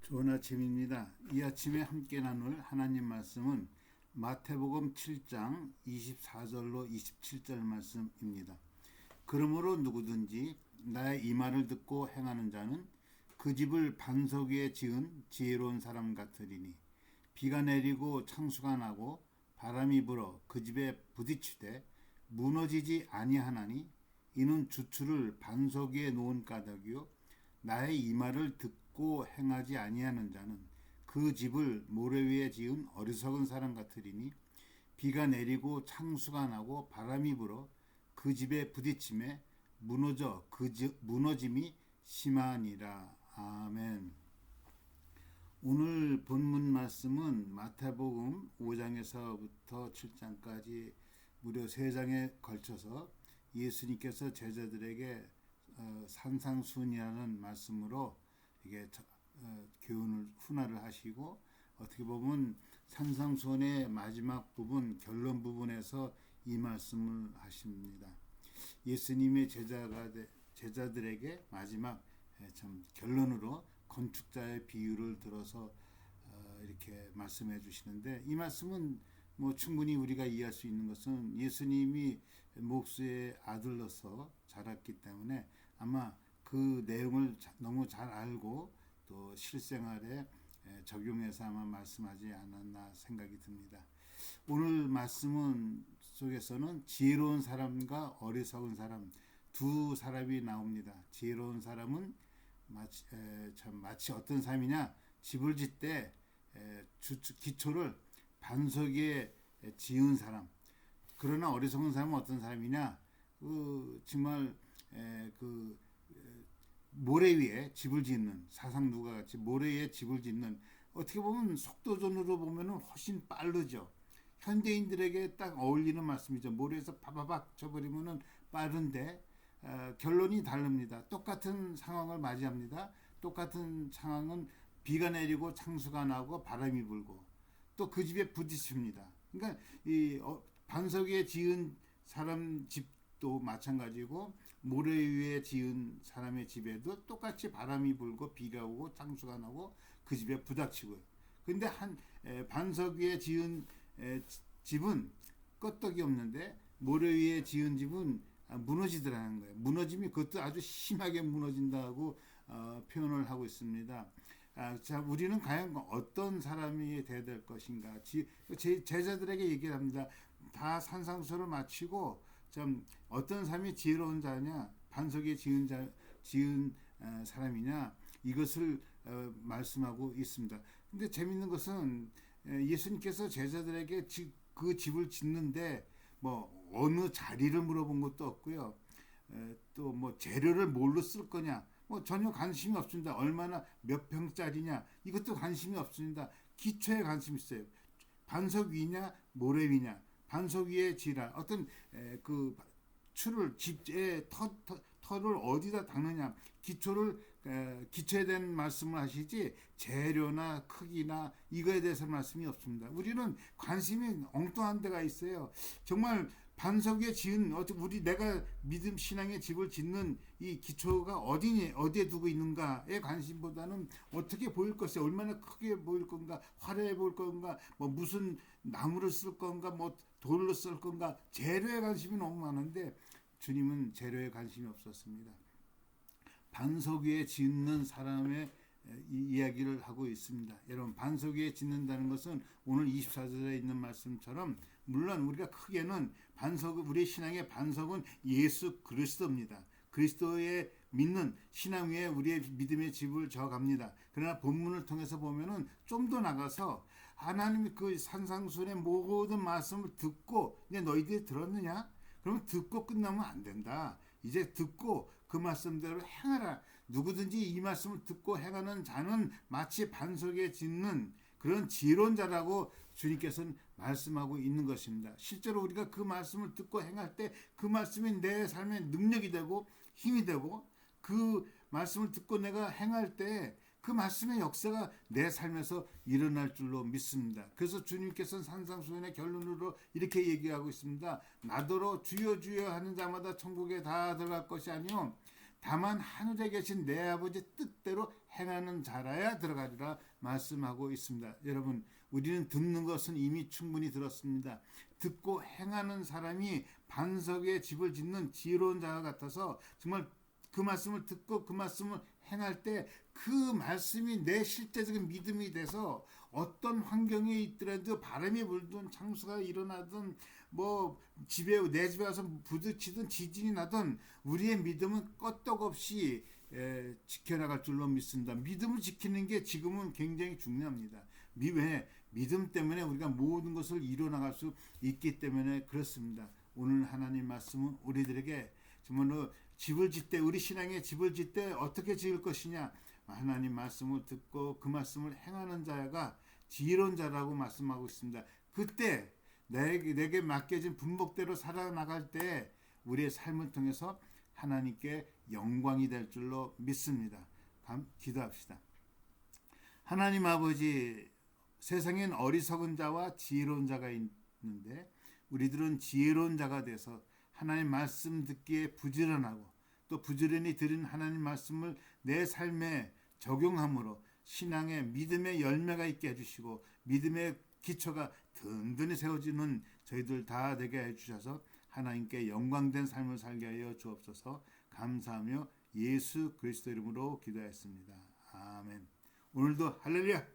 좋은 아침입니다. 이 아침에 함께 나눌 하나님 말씀은 마태복음 7장 24절로 27절 말씀입니다. 그러므로 누구든지 나의 이 말을 듣고 행하는 자는 그 집을 반석 위에 지은 지혜로운 사람 같으리니 비가 내리고 창수가 나고 바람이 불어 그 집에 부딪히되 무너지지 아니하나니 이는 주추를 반석 위에 놓은 까닭이요 나의 이 말을 듣고 행하지 아니하는 자는 그 집을 모래 위에 지은 어리석은 사람 같으리니 비가 내리고 창수가 나고 바람이 불어 그 집에 부딪힘에 무너짐이 심하니라. 아멘. 오늘 본문 말씀은 마태복음 5장에서부터 7장까지 무려 3장에 걸쳐서 예수님께서 제자들에게 산상순이라는 말씀으로 이게 교훈을 훈화를 하시고, 어떻게 보면 산상순의 마지막 부분, 결론 부분에서 이 말씀을 하십니다. 예수님의 제자들에게 마지막 참 결론으로 건축자의 비유를 들어서 이렇게 말씀해 주시는데, 이 말씀은 뭐 충분히 우리가 이해할 수 있는 것은 예수님이 목수의 아들로서 자랐기 때문에 아마 그 내용을 너무 잘 알고 또 실생활에 적용해서 아마 말씀하지 않았나 생각이 듭니다. 오늘 말씀은 속에서는 지혜로운 사람과 어리석은 사람 두 사람이 나옵니다. 지혜로운 사람은 마치 어떤 사람이냐, 집을 짓때 기초를 반석 위에 지은 사람. 그러나 어리석은 사람은 어떤 사람이냐, 정말 모래 위에 집을 짓는, 사상누가 같이 모래 위에 집을 짓는, 어떻게 보면 속도전으로 보면 훨씬 빠르죠. 현대인들에게 딱 어울리는 말씀이죠. 모래에서 파바박 쳐버리면 빠른데 결론이 다릅니다. 똑같은 상황을 맞이합니다. 똑같은 상황은 비가 내리고 창수가 나고 바람이 불고 또 그 집에 부딪힙니다. 그러니까 이 반석 위에 지은 사람 집도 마찬가지고 모래 위에 지은 사람의 집에도 똑같이 바람이 불고 비가 오고 창수가 나고 그 집에 부닥치고요. 근데 반석 위에 지은 집은 끄떡이 없는데 모래 위에 지은 집은 무너지더라는 거예요. 무너짐이 그것도 아주 심하게 무너진다고 표현을 하고 있습니다. 자, 우리는 과연 어떤 사람이 돼야 될 것인가? 제자들에게 얘기를 합니다. 다 산상수를 마치고 좀 어떤 사람이 지혜로운 자냐, 반석에 지은 사람이냐, 이것을 말씀하고 있습니다. 근데 재밌는 것은 예수님께서 제자들에게 그 집을 짓는데 뭐 어느 자리를 물어본 것도 없고요. 또 뭐 재료를 뭘로 쓸 거냐, 뭐 전혀 관심이 없습니다. 얼마나 몇 평짜리냐, 이것도 관심이 없습니다. 기초에 관심이 있어요. 반석 위냐 모래 위냐, 반석 위에 지라 어떤 그 추를 집의 터를 어디다 닦느냐, 기초에 대한 말씀을 하시지 재료나 크기나 이거에 대해서 말씀이 없습니다. 우리는 관심이 엉뚱한 데가 있어요. 정말 반석 위에 지은 내가 믿음 신앙의 집을 짓는 이 기초가 어디에 두고 있는가에 관심보다는 어떻게 보일 것이야, 얼마나 크게 보일 건가, 화려해 보일 건가, 뭐 무슨 나무를 쓸 건가, 뭐 돌로 쓸 건가, 재료에 관심이 너무 많은데 주님은 재료에 관심이 없었습니다. 반석 위에 짓는 사람의 이야기를 하고 있습니다. 여러분, 반석 위에 짓는다는 것은 오늘 24절에 있는 말씀처럼 물론 우리가 크게는 우리 신앙의 반석은 예수 그리스도입니다. 그리스도의 믿는 신앙 위에 우리의 믿음의 집을 져갑니다. 그러나 본문을 통해서 보면은 좀 더 나가서 하나님이 그 산상순의 모든 말씀을 듣고 이제 너희들이 들었느냐? 그러면 듣고 끝나면 안 된다. 이제 듣고 그 말씀대로 행하라. 누구든지 이 말씀을 듣고 행하는 자는 마치 반석에 짓는 그런 지혜로운 자라고 주님께서는 말씀하고 있는 것입니다. 실제로 우리가 그 말씀을 듣고 행할 때 그 말씀이 내 삶의 능력이 되고 힘이 되고, 그 말씀을 듣고 내가 행할 때 그 말씀의 역사가 내 삶에서 일어날 줄로 믿습니다. 그래서 주님께서는 산상수훈의 결론으로 이렇게 얘기하고 있습니다. 나더러 주여 주여 하는 자마다 천국에 다 들어갈 것이 아니요 다만 하늘에 계신 내 아버지 뜻대로 행하는 자라야 들어가리라 말씀하고 있습니다. 여러분, 우리는 듣는 것은 이미 충분히 들었습니다. 듣고 행하는 사람이 반석에 집을 짓는 지혜로운 자와 같아서 정말 그 말씀을 듣고 그 말씀을 행할 때 그 말씀이 내 실제적인 믿음이 돼서 어떤 환경에 있더라도 바람이 불든 창수가 일어나든 뭐 내 집에 와서 부딪히든 지진이 나든 우리의 믿음은 끄떡없이 지켜나갈 줄로 믿습니다. 믿음을 지키는 게 지금은 굉장히 중요합니다. 왜? 믿음 때문에 우리가 모든 것을 이뤄나갈 수 있기 때문에 그렇습니다. 오늘 하나님 말씀은 우리들에게 정말로 집을 짓되 우리 신앙의 집을 짓되 어떻게 지을 것이냐, 하나님 말씀을 듣고 그 말씀을 행하는 자가 지혜로운 자라고 말씀하고 있습니다. 그때 내게 맡겨진 분복대로 살아나갈 때 우리의 삶을 통해서 하나님께 영광이 될 줄로 믿습니다. 기도합시다. 하나님 아버지, 세상엔 어리석은 자와 지혜로운 자가 있는데 우리들은 지혜로운 자가 돼서 하나님 말씀 듣기에 부지런하고 또 부지런히 들은 하나님 말씀을 내 삶에 적용함으로 신앙의 믿음의 열매가 있게 해주시고 믿음의 기초가 든든히 세워지는 저희들 다 되게 해주셔서 하나님께 영광된 삶을 살게 하여 주옵소서. 감사하며 예수 그리스도 이름으로 기도했습니다. 아멘. 오늘도 할렐루야.